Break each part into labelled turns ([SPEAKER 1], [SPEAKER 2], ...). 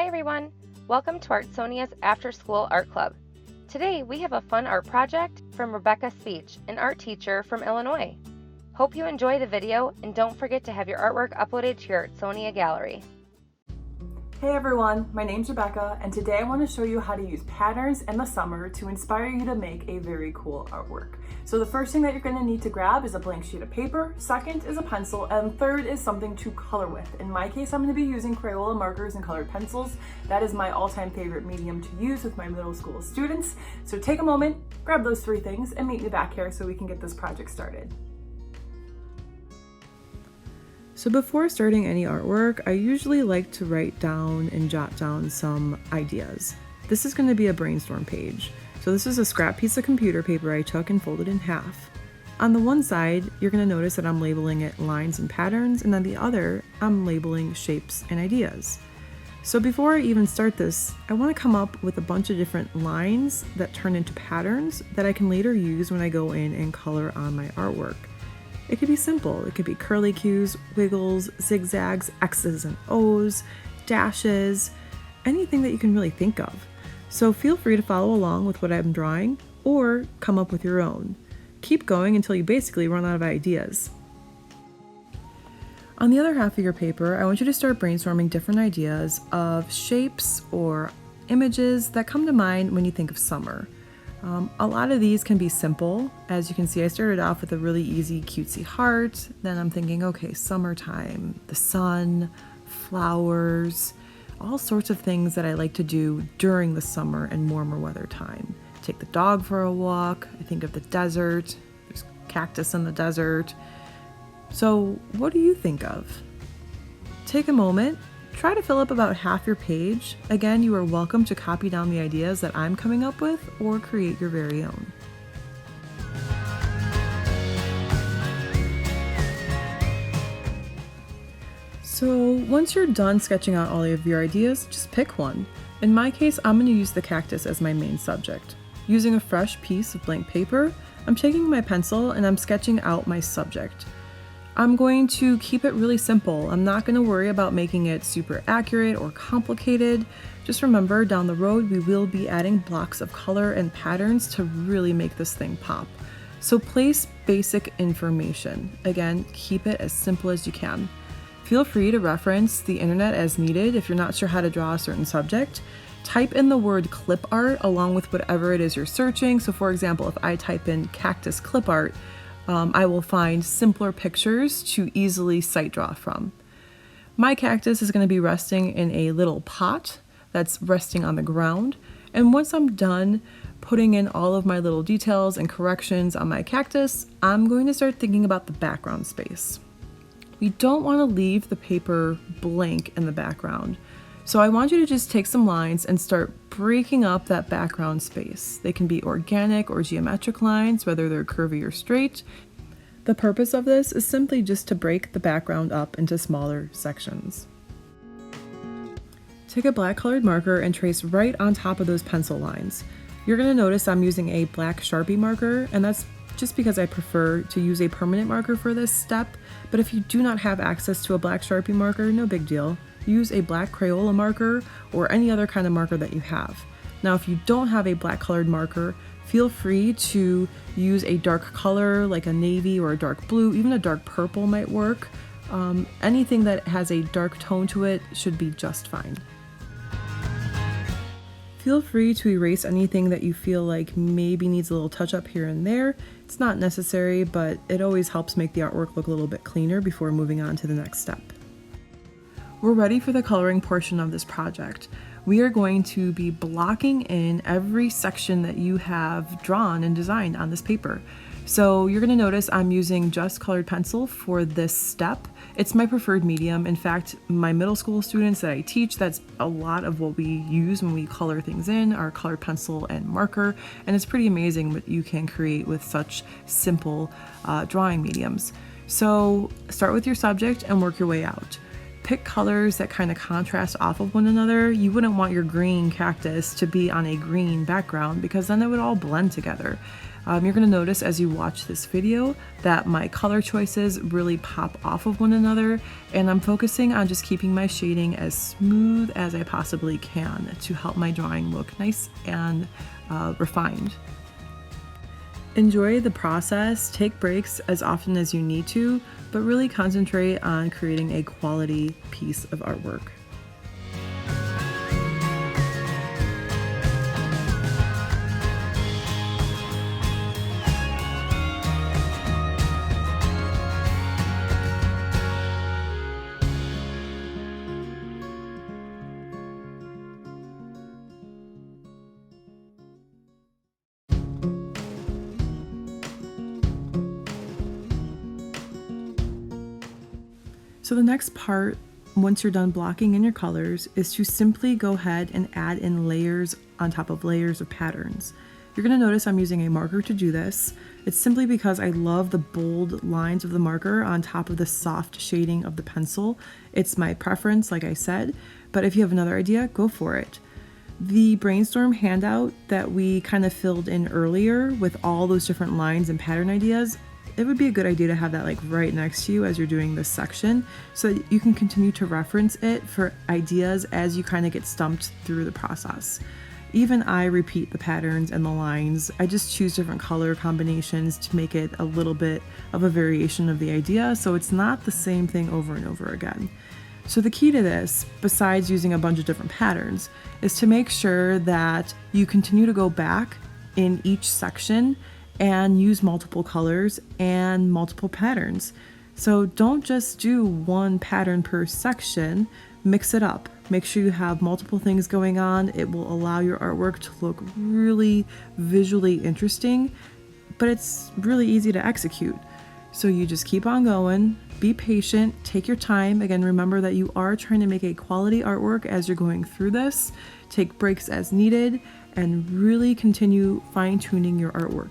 [SPEAKER 1] Hi everyone! Welcome to Artsonia's After School Art Club. Today we have a fun art project from Rebecca Speech, an art teacher from Illinois. Hope you enjoy the video and don't forget to have your artwork uploaded to your Artsonia gallery.
[SPEAKER 2] Hey everyone, my name's Rebecca and today I want to show you how to use patterns in the summer to inspire you to make a very cool artwork. So the first thing that you're going to need to grab is a blank sheet of paper, second is a pencil, and third is something to color with. In my case, I'm going to be using Crayola markers and colored pencils. That is my all-time favorite medium to use with my middle school students. So take a moment, grab those three things, and meet me back here so we can get this project started.
[SPEAKER 3] So before starting any artwork, I usually like to write down and jot down some ideas. This is going to be a brainstorm page. So this is a scrap piece of computer paper I took and folded in half. On the one side, you're going to notice that I'm labeling it lines and patterns, and on the other, I'm labeling shapes and ideas. So before I even start this, I want to come up with a bunch of different lines that turn into patterns that I can later use when I go in and color on my artwork. It could be simple. It could be curlicues, wiggles, zigzags, X's and O's, dashes, anything that you can really think of. So feel free to follow along with what I'm drawing or come up with your own. Keep going until you basically run out of ideas. On the other half of your paper, I want you to start brainstorming different ideas of shapes or images that come to mind when you think of summer. A lot of these can be simple. As you can see, I started off with a really easy cutesy heart. Then I'm thinking, okay, summertime, the sun, flowers, all sorts of things that I like to do during the summer and warmer weather time. Take the dog for a walk. I think of the desert. There's cactus in the desert. So what do you think of? Take a moment. Try to fill up about half your page. Again, you are welcome to copy down the ideas that I'm coming up with or create your very own. So once you're done sketching out all of your ideas, just pick one. In my case, I'm going to use the cactus as my main subject. Using a fresh piece of blank paper, I'm taking my pencil and I'm sketching out my subject. I'm going to keep it really simple. I'm not going to worry about making it super accurate or complicated. Just remember, down the road, we will be adding blocks of color and patterns to really make this thing pop. So place basic information. Again, keep it as simple as you can. Feel free to reference the internet as needed if you're not sure how to draw a certain subject. Type in the word clip art along with whatever it is you're searching. So for example, if I type in cactus clip art, I will find simpler pictures to easily sight draw from. My cactus is going to be resting in a little pot that's resting on the ground. And once I'm done putting in all of my little details and corrections on my cactus, I'm going to start thinking about the background space. We don't want to leave the paper blank in the background. So I want you to just take some lines and start breaking up that background space. They can be organic or geometric lines, whether they're curvy or straight. The purpose of this is simply just to break the background up into smaller sections. Take a black colored marker and trace right on top of those pencil lines. You're going to notice I'm using a black Sharpie marker, and that's just because I prefer to use a permanent marker for this step. But if you do not have access to a black Sharpie marker, no big deal. Use a black Crayola marker or any other kind of marker that you have. Now, if you don't have a black colored marker, feel free to use a dark color like a navy or a dark blue, even a dark purple might work. Anything that has a dark tone to it should be just fine. Feel free to erase anything that you feel like maybe needs a little touch up here and there. It's not necessary, but it always helps make the artwork look a little bit cleaner before moving on to the next step. We're ready for the coloring portion of this project. We are going to be blocking in every section that you have drawn and designed on this paper. So you're going to notice I'm using just colored pencil for this step. It's my preferred medium. In fact, my middle school students that I teach, that's a lot of what we use when we color things in, are colored pencil and marker. And it's pretty amazing what you can create with such simple drawing mediums. So start with your subject and work your way out. Pick colors that kind of contrast off of one another. You wouldn't want your green cactus to be on a green background because then it would all blend together. You're going to notice as you watch this video that my color choices really pop off of one another, and I'm focusing on just keeping my shading as smooth as I possibly can to help my drawing look nice and refined. Enjoy the process, take breaks as often as you need to, but really concentrate on creating a quality piece of artwork. So the next part, once you're done blocking in your colors, is to simply go ahead and add in layers on top of layers of patterns. You're going to notice I'm using a marker to do this. It's simply because I love the bold lines of the marker on top of the soft shading of the pencil. It's my preference, like I said, but if you have another idea, go for it. The Brainstorm handout that we kind of filled in earlier with all those different lines and pattern ideas, it would be a good idea to have that like right next to you as you're doing this section so that you can continue to reference it for ideas as you kind of get stumped through the process. Even I repeat the patterns and the lines. I just choose different color combinations to make it a little bit of a variation of the idea so it's not the same thing over and over again. So the key to this, besides using a bunch of different patterns, is to make sure that you continue to go back in each section and use multiple colors and multiple patterns. So don't just do one pattern per section, mix it up. Make sure you have multiple things going on. It will allow your artwork to look really visually interesting, but it's really easy to execute. So you just keep on going, be patient, take your time. Again, remember that you are trying to make a quality artwork as you're going through this. Take breaks as needed and really continue fine-tuning your artwork.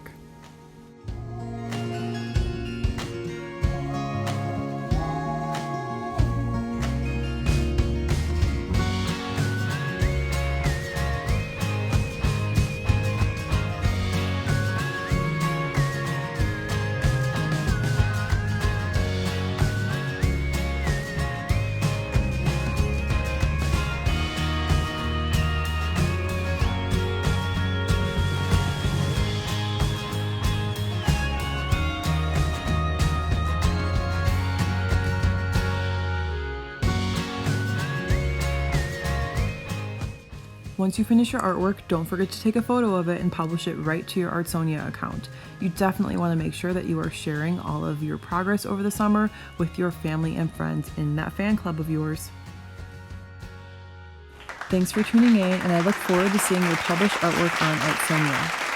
[SPEAKER 3] Once you finish your artwork, don't forget to take a photo of it and publish it right to your Artsonia account. You definitely want to make sure that you are sharing all of your progress over the summer with your family and friends in that fan club of yours. Thanks for tuning in, and I look forward to seeing your published artwork on Artsonia.